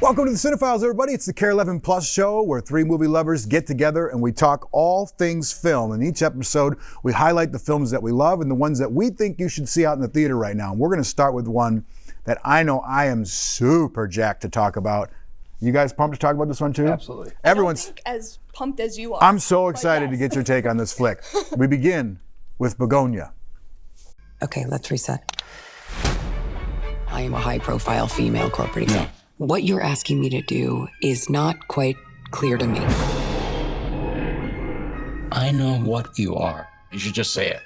Welcome to the Cinephiles, everybody. It's the Care 11 Plus show where three movie lovers get together and we talk all things film. In each episode, we highlight the films that we love and the ones that we think you should see out in the theater right now. And we're going to start with one that I know I am super jacked to talk about. You guys pumped to talk about this one too? Absolutely. Everyone's I don't think as pumped as you are. I'm so excited to yes. get your take on this flick. We begin with Begonia. Okay, let's reset. I am a high-profile female corporate exec. What you're asking me to do is not quite clear to me. I know what you are. You should just say it.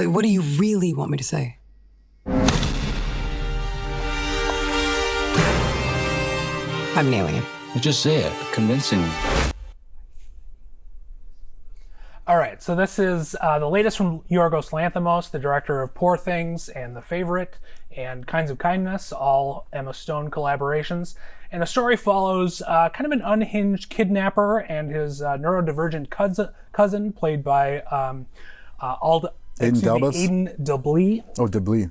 What do you really want me to say? I'm an alien. Just say it. Convincing. All right, so this is the latest from Yorgos Lanthimos, the director of Poor Things and The Favorite and Kinds of Kindness, all Emma Stone collaborations. And the story follows kind of an unhinged kidnapper and his neurodivergent cousin, played by Aidan Deblee. Oh, Deblee.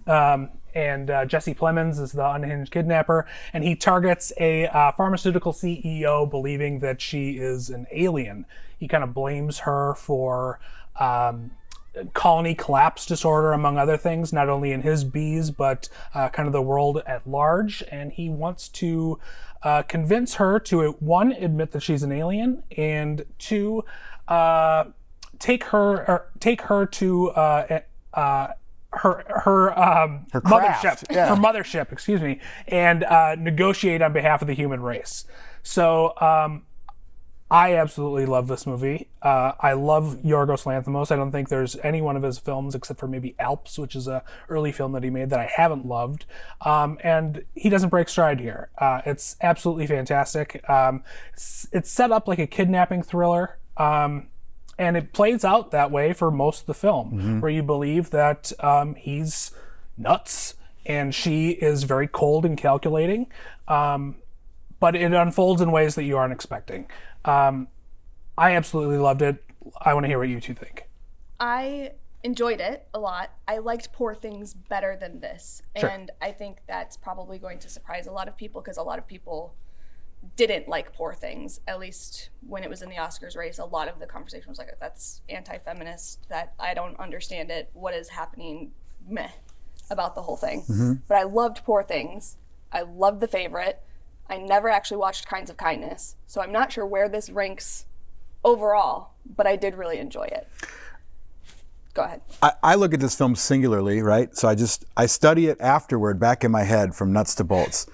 And Jesse Plemons is the unhinged kidnapper, and he targets a pharmaceutical CEO believing that she is an alien. He kind of blames her for colony collapse disorder, among other things, not only in his bees, but kind of the world at large. And he wants to convince her to, one, admit that she's an alien, and two, take her to her mothership, excuse me, and negotiate on behalf of the human race. So I absolutely love this movie. I love Yorgos Lanthimos. I don't think there's any one of his films, except for maybe Alps, which is a early film that he made that I haven't loved. And he doesn't break stride here. It's absolutely fantastic. It's set up like a kidnapping thriller. And it plays out that way for most of the film, where you believe that he's nuts and she is very cold and calculating. But it unfolds in ways that you aren't expecting. I absolutely loved it. I want to hear what you two think. I enjoyed it a lot. I liked Poor Things better than this. Sure. And I think that's probably going to surprise a lot of people, because a lot of people didn't like Poor Things. At least when it was in the Oscars race, a lot of the conversation was like, that's anti-feminist, that I don't understand it, what is happening, meh, about the whole thing. But I loved Poor Things. I loved The Favorite. I never actually watched Kinds of Kindness, so I'm not sure where this ranks overall, but I did really enjoy it. Go ahead. I look at this film singularly, right? So I study it afterward, back in my head, from nuts to bolts.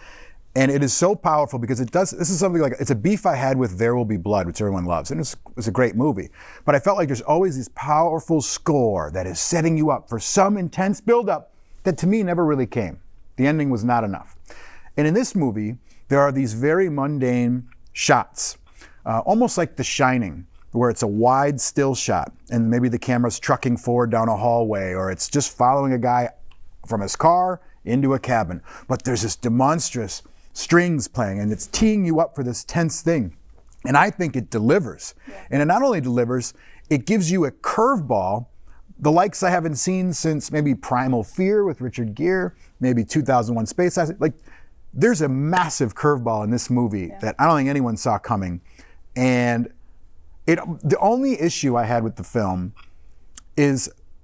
And it is so powerful because this is something like, it's a beef I had with There Will Be Blood, which everyone loves. And it was a great movie. But I felt like there's always this powerful score that is setting you up for some intense buildup that to me never really came. The ending was not enough. And in this movie, there are these very mundane shots, almost like The Shining, where it's a wide still shot and maybe the camera's trucking forward down a hallway, or it's just following a guy from his car into a cabin. But there's this demonstrous strings playing and it's teeing you up for this tense thing. And I think it delivers. Yeah. And it not only delivers, it gives you a curveball, the likes I haven't seen since maybe Primal Fear with Richard Gere, maybe 2001 Space Odyssey. Like, there's a massive curveball in this movie that I don't think anyone saw coming. And the only issue I had with the film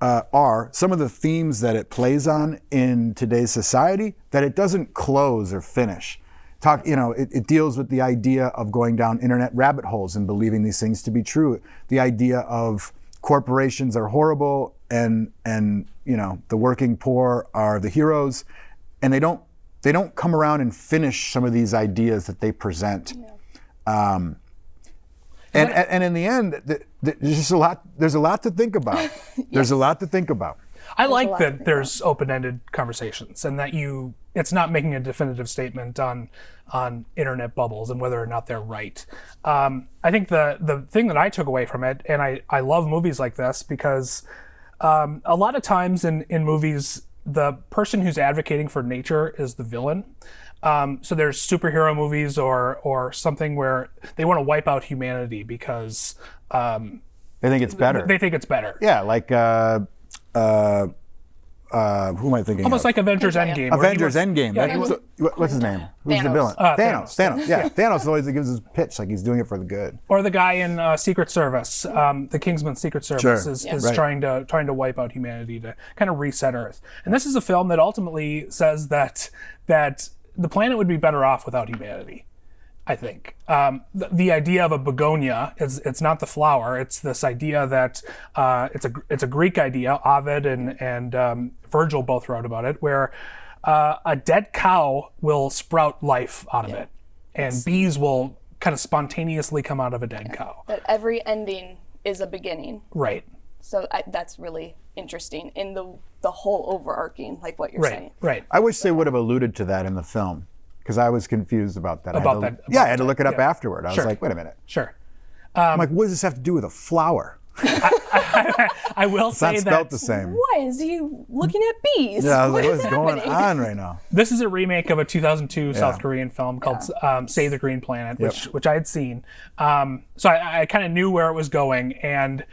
are some of the themes that it plays on in today's society that it doesn't close or finish. It deals with the idea of going down internet rabbit holes and believing these things to be true. The idea of corporations are horrible and the working poor are the heroes, and they don't come around and finish some of these ideas that they present. Yeah. And in the end, there's just a lot. There's a lot to think about. Yes. There's a lot to think about. I like that there's open-ended conversations and that it's not making a definitive statement on internet bubbles and whether or not they're right. I think the thing that I took away from it, and I love movies like this because a lot of times in movies, the person who's advocating for nature is the villain. So there's superhero movies or something where they want to wipe out humanity because they think it's better. They think it's better. Yeah, like who am I thinking Almost of? like Avengers Yeah. Endgame. where he Avengers was- Endgame. Yeah, That- he was- what's his name? Who's the Thanos. villain? Thanos. Thanos. Yeah. Thanos always gives his pitch like he's doing it for the good. or the guy in Secret Service, the Kingsman Secret Service, Sure. is Right. trying to wipe out humanity to kind of reset Earth. And this is a film that ultimately says that the planet would be better off without humanity. I think the idea of a begonia is it's not the flower. It's this idea that it's a Greek idea. Ovid and Virgil both wrote about it, where a dead cow will sprout life out of it, and bees will kind of spontaneously come out of a dead cow. That every ending is a beginning. Right. So that's really interesting in the whole overarching, like what you're saying. Right. I wish they would have alluded to that in the film because I was confused about that. About I had to, that- yeah, I about had to look it up yeah. afterward. I Sure. was like, wait a minute. Sure. I'm like, what does this have to do with a flower? I will It's say not spelt that the same. Why is he looking at bees? Yeah, I was like, What what's is going happening? on right now? this is a remake of a 2002 South Korean film called Save the Green Planet, which I had seen. So I kind of knew where it was going, and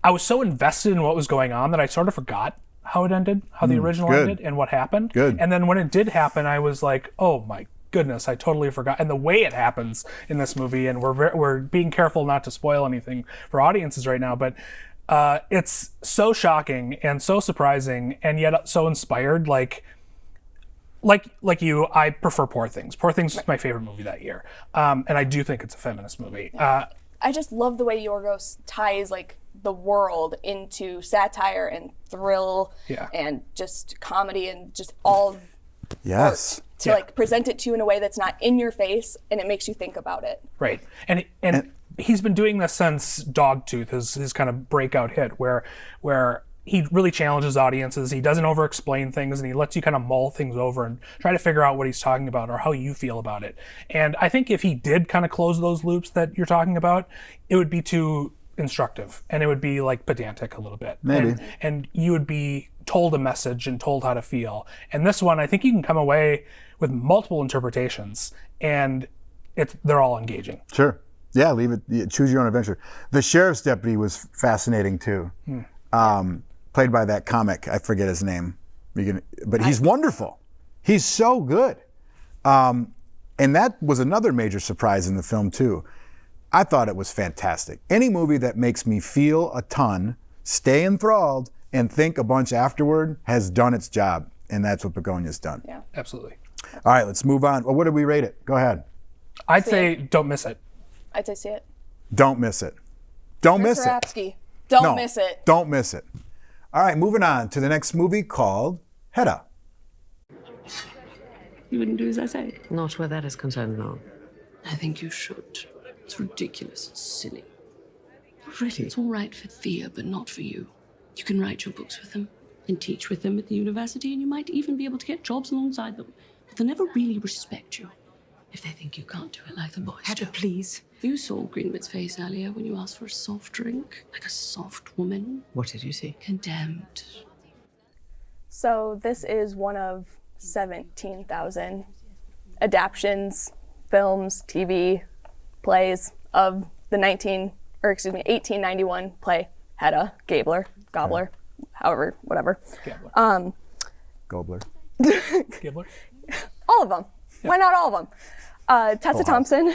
I was so invested in what was going on that I sort of forgot how it ended, how the original good. ended, and what happened. Good. And then when it did happen, I was like, oh my goodness, I totally forgot. And the way it happens in this movie, and we're being careful not to spoil anything for audiences right now, but it's so shocking and so surprising, and yet so inspired. Like you, I prefer Poor Things. Poor Things is my favorite movie that year, and I do think it's a feminist movie. I just love the way Yorgos ties like the world into satire and thrill Yeah. and just comedy and just all of Yes. to like present it to you in a way that's not in your face and it makes you think about it. Right, and he's been doing this since Dogtooth, his kind of breakout hit, where he really challenges audiences. He doesn't over-explain things, and he lets you kind of mull things over and try to figure out what he's talking about or how you feel about it. And I think if he did kind of close those loops that you're talking about, it would be too instructive, and it would be like pedantic a little bit. Maybe. And you would be told a message and told how to feel. And this one, I think you can come away with multiple interpretations, and they're all engaging. Sure. Yeah, leave it. Choose your own adventure. The sheriff's deputy was fascinating too. Played by that comic. I forget his name. But he's wonderful. He's so good. And that was another major surprise in the film too. I thought it was fantastic. Any movie that makes me feel a ton, stay enthralled, and think a bunch afterward has done its job. And that's what Begonia's done. Yeah. Absolutely. All right, let's move on. Well, what did we rate it? Go ahead. I'd say don't miss it. I'd say see it. Don't miss it. Don't miss Mr. it. Apsky, don't No, miss it. Don't miss it. All right, moving on to the next movie called Hedda. You wouldn't do as I say. Not where that is concerned, no. I think you should. It's ridiculous. It's silly. Really? It's all right for Thea, but not for you. You can write your books with them and teach with them at the university, and you might even be able to get jobs alongside them. But they'll never really respect you if they think you can't do it like the boys Hedda, do. please. You saw Greenwood's face earlier when you asked for a soft drink, like a soft woman. What did you see? Condemned. So this is one of 17,000 adaptions, films, TV, plays of the 1891 play Hedda, Gobbler, however, whatever. Gobler. Gibbler? All of them. Why not all of them? Tessa Thompson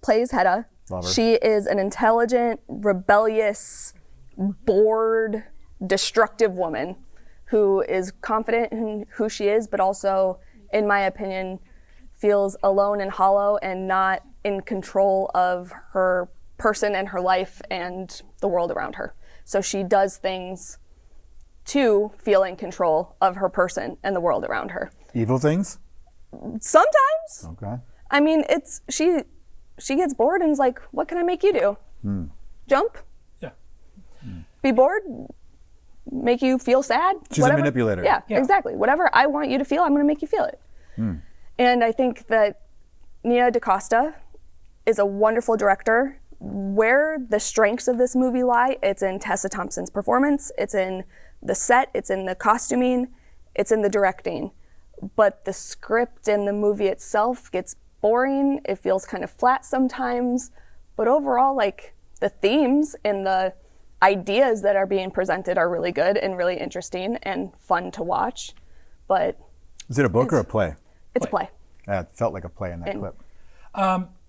plays Hedda. Love her. She is an intelligent, rebellious, bored, destructive woman who is confident in who she is, but also, in my opinion, feels alone and hollow and not in control of her person and her life and the world around her. So she does things to feel in control of her person and the world around her. Evil things? Sometimes. Okay. I mean, it's she gets bored and is like, what can I make you do? Jump? Yeah. Be bored? Make you feel sad? She's Whatever. a manipulator. Yeah, exactly. Whatever I want you to feel, I'm going to make you feel it. And I think that Nia DaCosta is a wonderful director. Where the strengths of this movie lie, it's in Tessa Thompson's performance, it's in the set, it's in the costuming, it's in the directing. But the script and the movie itself gets boring. It feels kind of flat sometimes. But overall, like the themes and the ideas that are being presented are really good and really interesting and fun to watch. But Is it a book or a play? it's a play. It felt like a play in that clip.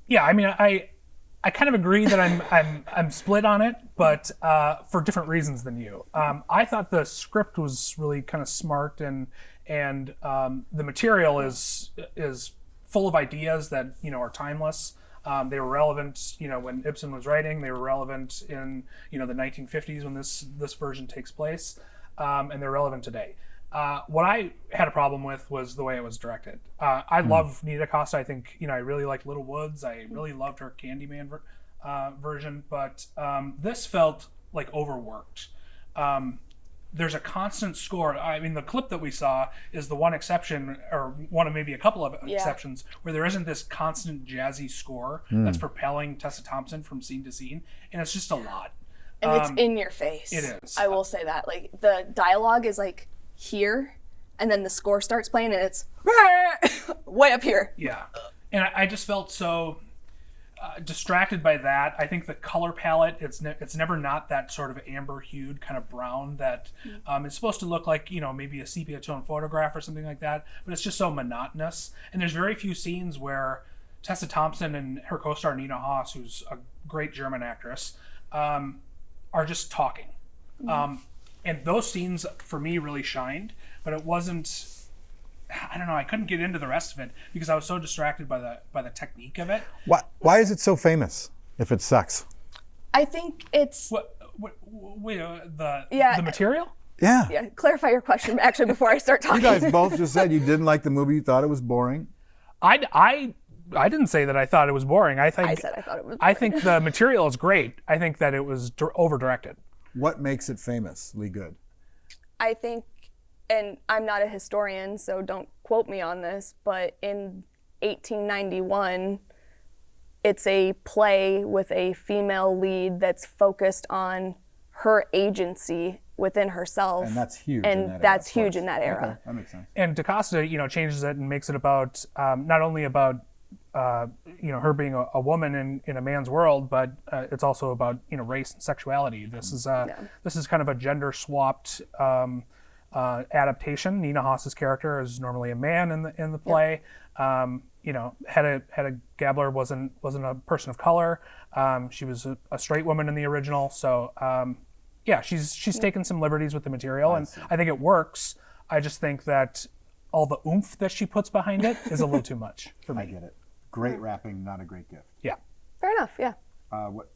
Yeah, I mean, I kind of agree that I'm split on it, but for different reasons than you. I thought the script was really kind of smart, and the material is full of ideas that are timeless. They were relevant, when Ibsen was writing. They were relevant in the 1950s when this version takes place, and they're relevant today. What I had a problem with was the way it was directed. I love Nita Costa. I think I really liked Little Woods. I really loved her Candyman version, but this felt like overworked. There's a constant score. I mean, the clip that we saw is the one exception, or one of maybe a couple of exceptions, where there isn't this constant jazzy score that's propelling Tessa Thompson from scene to scene, and it's just a lot. And it's in your face. It is. I will say that. Like, the dialogue is like here, and then the score starts playing, and it's way up here. Yeah, and I just felt so distracted by that. I think the color palette, it's never not that sort of amber hued kind of brown that it's supposed to look like maybe a sepia tone photograph or something like that, but it's just so monotonous. And there's very few scenes where Tessa Thompson and her co-star Nina Hoss, who's a great German actress, are just talking. And those scenes for me really shined, but it wasn't, I don't know, I couldn't get into the rest of it because I was so distracted by the technique of it. Why is it so famous if it sucks? I think it's... The material? Yeah. Yeah, clarify your question actually before I start talking. You guys both just said you didn't like the movie, you thought it was boring. I didn't say that I thought it was boring. I said I thought it was boring. I think the material is great. I think that it was over-directed. What makes it famously good? I think, and I'm not a historian, so don't quote me on this, but in 1891, it's a play with a female lead that's focused on her agency within herself. And that's huge. And that's huge in that era. Okay, that makes sense. And DaCosta, changes it and makes it about not only about her being a woman in a man's world, but it's also about race and sexuality. This is kind of a gender swapped adaptation. Nina Hoss's character is normally a man in the play. Hedda Gabler wasn't a person of color. She was a straight woman in the original. So she's taken some liberties with the material, and I think it works. I just think that all the oomph that she puts behind it is a little too much for me. I get it. Great rapping, not a great gift. Yeah. Fair enough, yeah. What?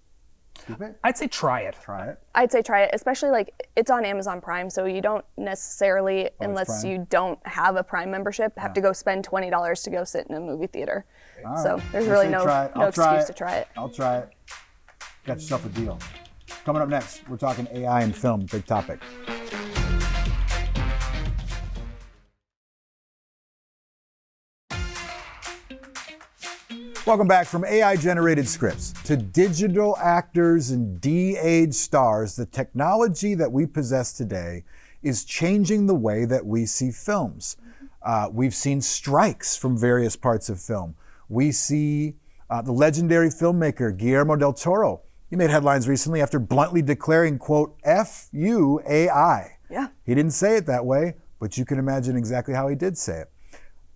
Stupid? I'd say try it. Try it. I'd say try it, especially it's on Amazon Prime, so you don't necessarily, unless you don't have a Prime membership, have to go spend $20 to go sit in a movie theater. All so right. there's really no excuse to try it. I'll try it. Got yourself a deal. Coming up next, we're talking AI and film, big topic. Welcome back. From AI-generated scripts to digital actors and de-aged stars, the technology that we possess today is changing the way that we see films. We've seen strikes from various parts of film. We see the legendary filmmaker Guillermo del Toro. He made headlines recently after bluntly declaring, quote, "F you, AI." Yeah. He didn't say it that way, but you can imagine exactly how he did say it.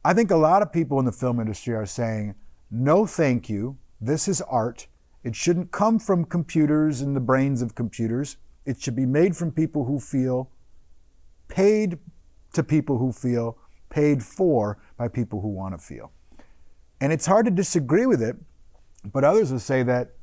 I think a lot of people in the film industry are saying, no, thank you. This is art. It shouldn't come from computers and the brains of computers. It should be made from people who feel, paid to people who feel, paid for by people who want to feel. And it's hard to disagree with it, but others will say that,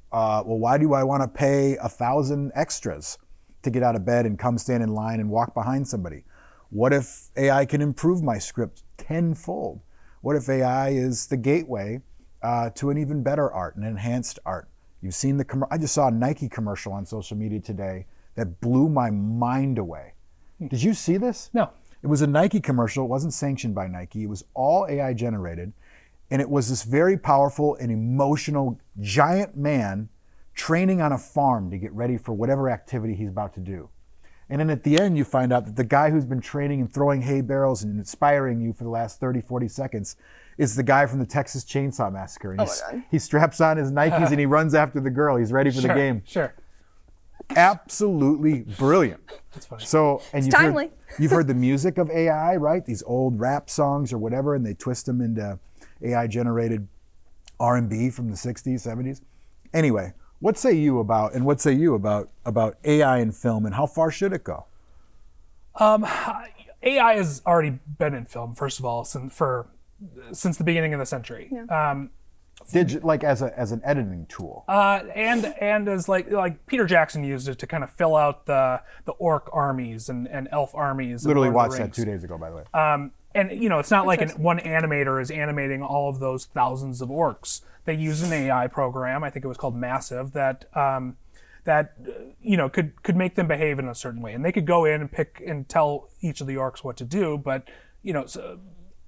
why do I want to pay 1,000 extras to get out of bed and come stand in line and walk behind somebody? What if AI can improve my script tenfold? What if AI is the gateway to an even better art, an enhanced art? You've seen I just saw a Nike commercial on social media today that blew my mind away. Did you see this? No. It was a Nike commercial. It wasn't sanctioned by Nike. It was all AI generated. And it was this very powerful and emotional giant man training on a farm to get ready for whatever activity he's about to do. And then at the end, you find out that the guy who's been training and throwing hay barrels and inspiring you for the last 30, 40 seconds is the guy from the Texas Chainsaw Massacre. And he straps on his Nikes and he runs after the girl. He's ready for the game. Sure. absolutely brilliant. That's funny. So, and you've timely. you've heard the music of AI, right? These old rap songs or whatever, and they twist them into AI-generated R&B from the 60s, 70s. Anyway, what say you about AI in film, and how far should it go? AI has already been in film, first of all, since the beginning of the century. Yeah. Like as an editing tool. And as like Peter Jackson used it to kind of fill out the orc armies and elf armies. Literally and Lord of watched the that Rings. 2 days ago, by the way. And it's not like one animator is animating all of those thousands of orcs. They use an AI program. I think it was called Massive that could make them behave in a certain way, and they could go in and pick and tell each of the orcs what to do. But so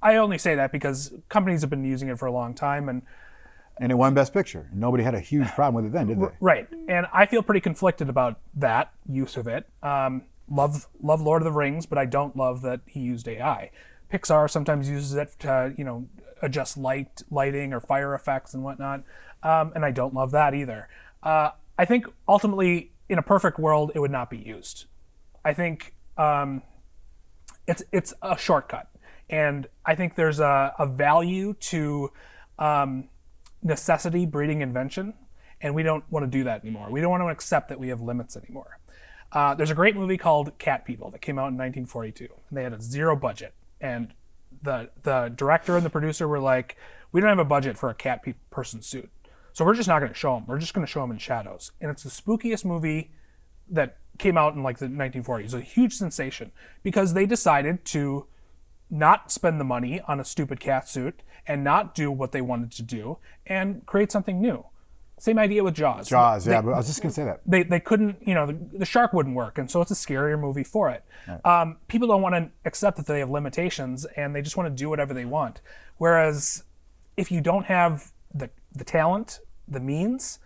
I only say that because companies have been using it for a long time, and it won Best Picture. And nobody had a huge problem with it then, did they? right. And I feel pretty conflicted about that use of it. Love Lord of the Rings, but I don't love that he used AI. Pixar sometimes uses it to adjust lighting or fire effects and whatnot, and I don't love that either. I think ultimately, in a perfect world, it would not be used. I think it's a shortcut, and I think there's a value to necessity breeding invention, and we don't want to do that anymore. We don't want to accept that we have limits anymore. There's a great movie called Cat People that came out in 1942, and they had a zero budget, and the director and the producer were like, we don't have a budget for a cat person suit, so we're just not going to show them. We're just going to show them in shadows. And it's the spookiest movie that came out in like the 1940s. It was a huge sensation because they decided to not spend the money on a stupid cat suit and not do what they wanted to do and create something new. Same idea with Jaws. Jaws, yeah, but I was just going to say that. They couldn't, the shark wouldn't work, and so it's a scarier movie for it. Right. People don't want to accept that they have limitations, and they just want to do whatever they want. Whereas if you don't have the talent, the means,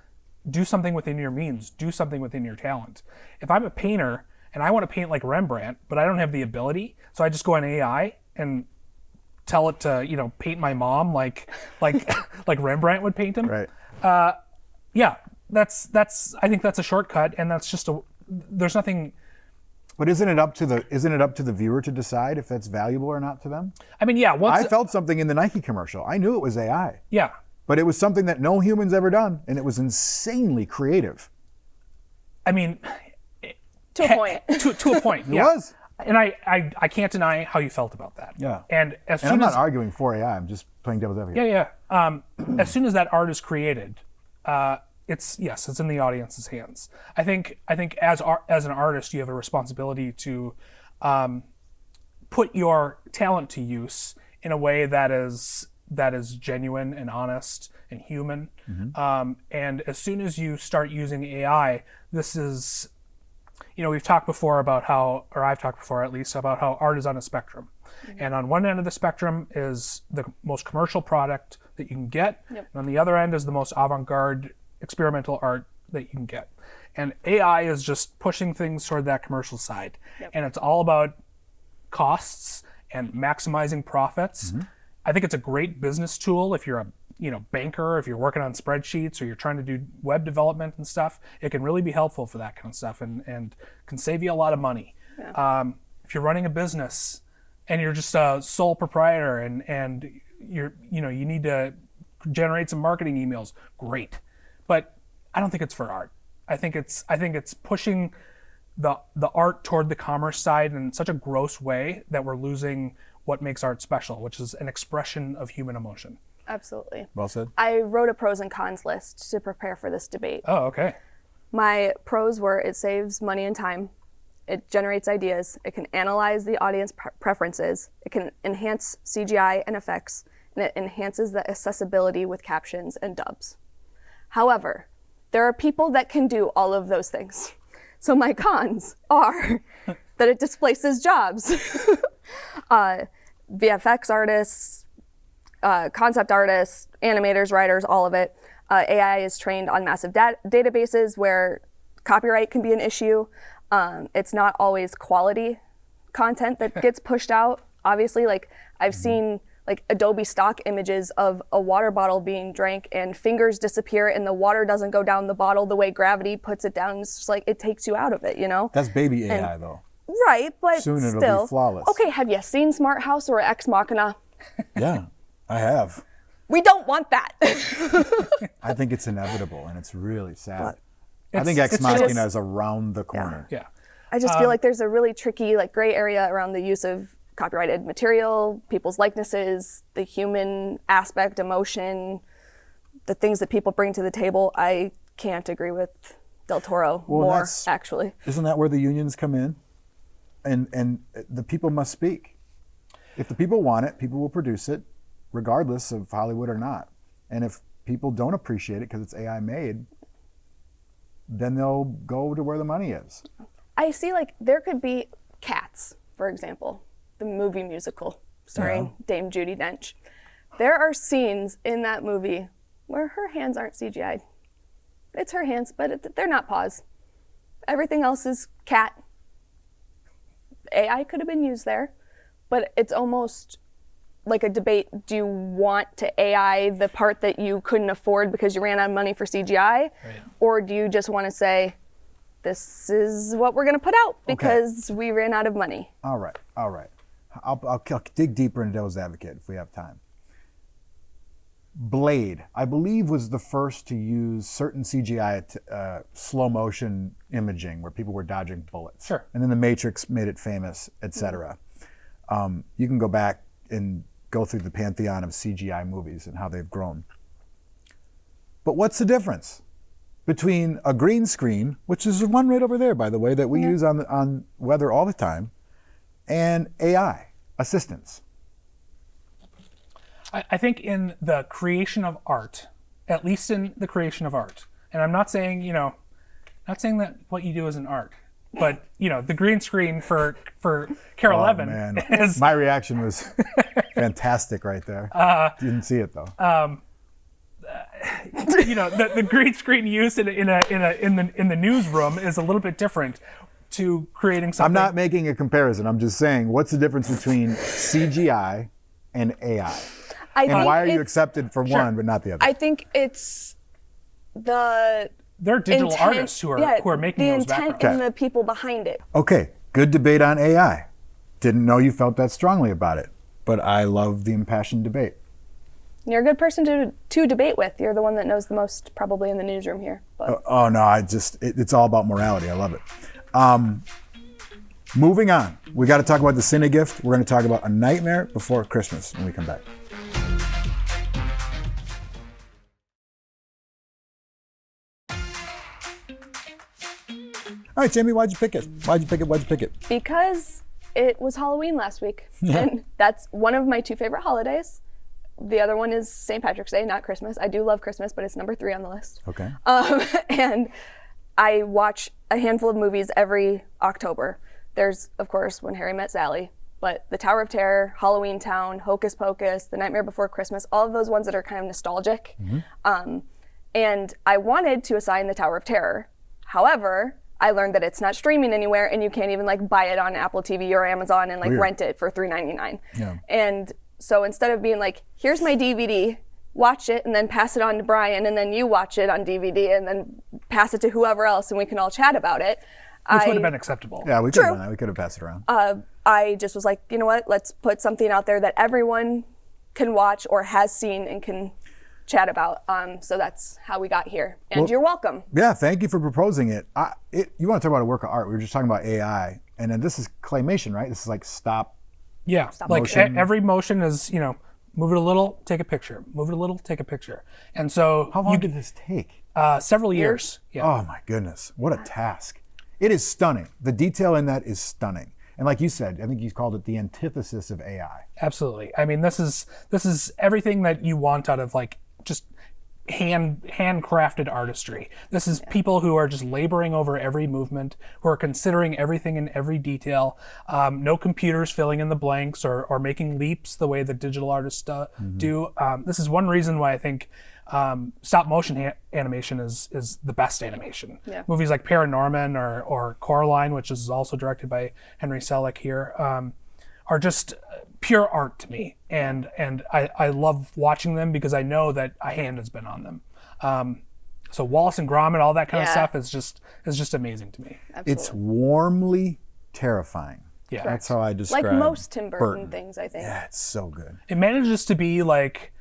do something within your means, do something within your talent. If I'm a painter and I want to paint like Rembrandt, but I don't have the ability, so I just go on AI and tell it to, paint my mom like Rembrandt would paint him. Right. Yeah, that's I think that's a shortcut, and that's just there's nothing. But isn't it up to the viewer to decide if that's valuable or not to them? I mean, yeah. I felt something in the Nike commercial. I knew it was AI. Yeah. But it was something that no human's ever done, and it was insanely creative. I mean, To a point. To a point. It yeah. was. And I can't deny how you felt about that. Yeah. And as soon I'm as not arguing for AI. I'm just playing devil's advocate. yeah. As soon as that art is created, it's in the audience's hands. I think as an artist, you have a responsibility to put your talent to use in a way that is genuine and honest and human. Mm-hmm. And as soon as you start using AI, this is, we've talked before about how, or I've talked before at least, about how art is on a spectrum. Mm-hmm. And on one end of the spectrum is the most commercial product that you can get. Yep. And on the other end is the most avant-garde experimental art that you can get. And AI is just pushing things toward that commercial side. Yep. And it's all about costs and maximizing profits. Mm-hmm. I think it's a great business tool if you're a banker, if you're working on spreadsheets or you're trying to do web development and stuff. It can really be helpful for that kind of stuff and can save you a lot of money. Yeah. If you're running a business and you're just a sole proprietor and you need to generate some marketing emails, great. But I don't think it's for art. I think it's pushing the art toward the commerce side in such a gross way that we're losing what makes art special, which is an expression of human emotion. Absolutely. Well said. I wrote a pros and cons list to prepare for this debate. Oh, okay. My pros were it saves money and time, it generates ideas, it can analyze the audience preferences, it can enhance CGI and effects, and it enhances the accessibility with captions and dubs. However, there are people that can do all of those things. So my cons are that it displaces jobs. VFX artists, concept artists, animators, writers, all of it. AI is trained on massive databases where copyright can be an issue. It's not always quality content that gets pushed out. Obviously, like I've seen like Adobe stock images of a water bottle being drank and fingers disappear and the water doesn't go down the bottle the way gravity puts it down. It's just like it takes you out of it, you know? That's baby AI though. Right, but Soon it'll still. be flawless. Okay, have you seen Smart House or Ex Machina? Yeah, I have. We don't want that. I think it's inevitable, and it's really sad. I It's- think Ex it's Machina just- is around the corner. Yeah. I just feel like there's a really tricky, like, gray area around the use of copyrighted material, people's likenesses, the human aspect, emotion, the things that people bring to the table. I can't agree with Del Toro more, that's- actually. Isn't that where the unions come in? And the people must speak. If the people want it, people will produce it, regardless of Hollywood or not. And if people don't appreciate it because it's AI made, then they'll go to where the money is. I see, like, there could be Cats, for example, the movie musical starring Dame Judi Dench. There are scenes in that movie where her hands aren't CGI'd. It's her hands, but they're not paws. Everything else is cat. AI could have been used there, but it's almost like a debate. Do you want to AI the part that you couldn't afford because you ran out of money for CGI? Or do you just want to say, this is what we're going to put out because we ran out of money? All right. I'll dig deeper into Devil's Advocate if we have time. Blade, I believe, was the first to use certain CGI slow motion imaging where people were dodging bullets. Sure. And then The Matrix made it famous, etc. You can go back and go through the pantheon of CGI movies and how they've grown. But what's the difference between a green screen, which is the one right over there, by the way, that we use on weather all the time, and AI assistance? I think in the creation of art, at least in the creation of art, and I'm not saying, not saying that what you do isn't art, but, the green screen for Carol Evan Man. is, My reaction was fantastic right there. Didn't see it though. the green screen used in the newsroom is a little bit different to creating something. I'm not making a comparison. I'm just saying, what's the difference between CGI and AI? And why are you accepted for one but not the other? I think it's the There are digital intent, artists who are making the those intent backgrounds. and the people behind it. Okay, good debate on AI. Didn't know you felt that strongly about it, but I love the impassioned debate. You're a good person to debate with. You're the one that knows the most, probably, in the newsroom here. But Oh no, it's all about morality. I love it. Moving on, we got to talk about the Cine Gift. We're going to talk about A Nightmare Before Christmas when we come back. All right, Jamie, why'd you pick it? Why'd you pick it? because it was Halloween last week, and that's one of my two favorite holidays. The other one is St. Patrick's Day, not Christmas. I do love Christmas, but it's number 3 on the list. Okay. And I watch a handful of movies every October. There's, of course, When Harry Met Sally, but The Tower of Terror, Halloween Town, Hocus Pocus, The Nightmare Before Christmas, all of those ones that are kind of nostalgic. And I wanted to assign The Tower of Terror. However, I learned that it's not streaming anywhere, and you can't even buy it on Apple TV or Amazon and Weird. rent it for $3.99. Yeah. And so instead of being here's my DVD, watch it and then pass it on to Brian, and then you watch it on DVD and then pass it to whoever else, and we can all chat about it. Which would have been acceptable. Yeah, we could have done that. We could have passed it around. I just was like, you know what? Let's put something out there that everyone can watch or has seen and can chat about. So that's how we got here. And you're welcome. Yeah, thank you for proposing it. You want to talk about a work of art? We were just talking about AI, and then this is claymation, right? This is like stop. Yeah, motion. every motion is, move it a little, take a picture. Move it a little, take a picture. And so How long did this take? several years. Yeah. Oh my goodness, what a task! It is stunning. The detail in that is stunning. And like you said, I think you called it the antithesis of AI. Absolutely. I mean, this is everything that you want out of just handcrafted artistry. This is people who are just laboring over every movement, who are considering everything in every detail. No computers filling in the blanks or making leaps the way that digital artists do. This is one reason why I think stop motion animation is the best animation. Yeah. Movies like Paranorman or Coraline, which is also directed by Henry Selick here, are just pure art to me, and I love watching them because I know that a hand has been on them. So Wallace and Gromit, all that kind of stuff is just amazing to me. Absolutely. It's warmly terrifying. Yeah. That's how I describe like most Tim Burton things, I think. Yeah, it's so good. It manages to be like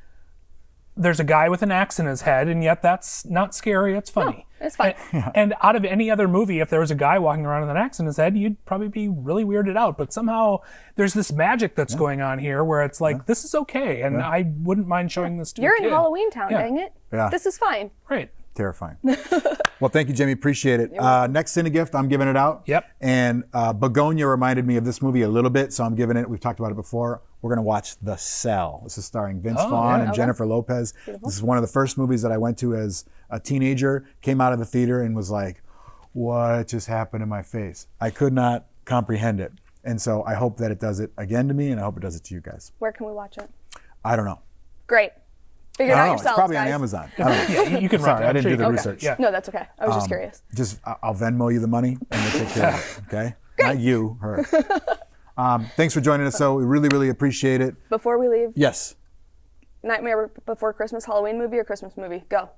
there's a guy with an axe in his head, and yet that's not scary. It's funny. It's fine. And out of any other movie, if there was a guy walking around with an axe in his head, you'd probably be really weirded out. But somehow there's this magic that's going on here where it's like, this is okay. And I wouldn't mind showing this to You're a kid. in Halloween Town, Yeah. dang it. Yeah. This is fine. Right. Terrifying. Well, thank you, Jamie. Appreciate it. Next Cinegift, I'm giving it out. Yep. And Begonia reminded me of this movie a little bit, so I'm giving it. We've talked about it before. We're going to watch The Cell. This is starring Vince Vaughn and Jennifer Lopez. This is one of the first movies that I went to as a teenager. Came out of the theater and was like, "What just happened in my face?" I could not comprehend it, and so I hope that it does it again to me, and I hope it does it to you guys. Where can we watch it? I don't know. Great. Figure it I out don't know. It's yourselves, probably guys. on Amazon. I don't know. Yeah, you can rent Sorry, it. I didn't I'm do the sure you can. research. Yeah. No, that's okay. I was just curious. Just I'll Venmo you the money and we'll take care of it. Okay? Not you, her. Thanks for joining us. So we really, really appreciate it. Before we leave, Yes. Nightmare Before Christmas, Halloween movie or Christmas movie? Go.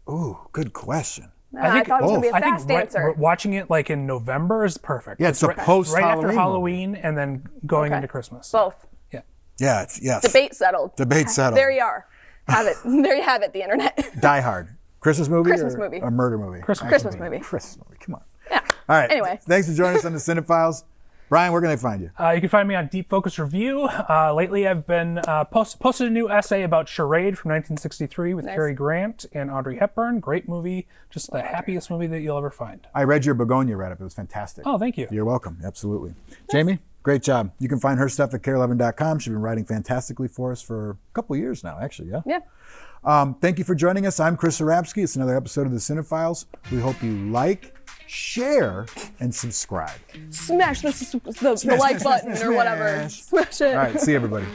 Ooh, good question. I thought it was going to be a I think fast answer. watching it like in November is perfect. Yeah, it's a right post-Halloween after Halloween and then going into Christmas. Both. Yeah, yes. Debate settled. Debate settled. There you are. Have it. There you have it, the internet. Die Hard. Christmas movie Christmas or movie. a murder movie? Christmas movie. Christmas movie. Come on. Yeah. All right. Anyway. Thanks for joining us on the Cinephiles. Brian, where can they find you? You can find me on Deep Focus Review. Lately, I've been posted a new essay about Charade from 1963 with Cary Grant and Audrey Hepburn. Great movie. Just the happiest movie that you'll ever find. I read your Begonia write-up. It was fantastic. Oh, thank you. You're welcome. Absolutely. Jamie, great job. You can find her stuff at care11.com. She's been writing fantastically for us for a couple of years now, actually. Yeah. Yeah. Thank you for joining us. I'm Chris Arabsky. It's another episode of the Cinephiles. We hope you like, share, and subscribe. Smash the like button or whatever. Smash it. All right. See you, everybody.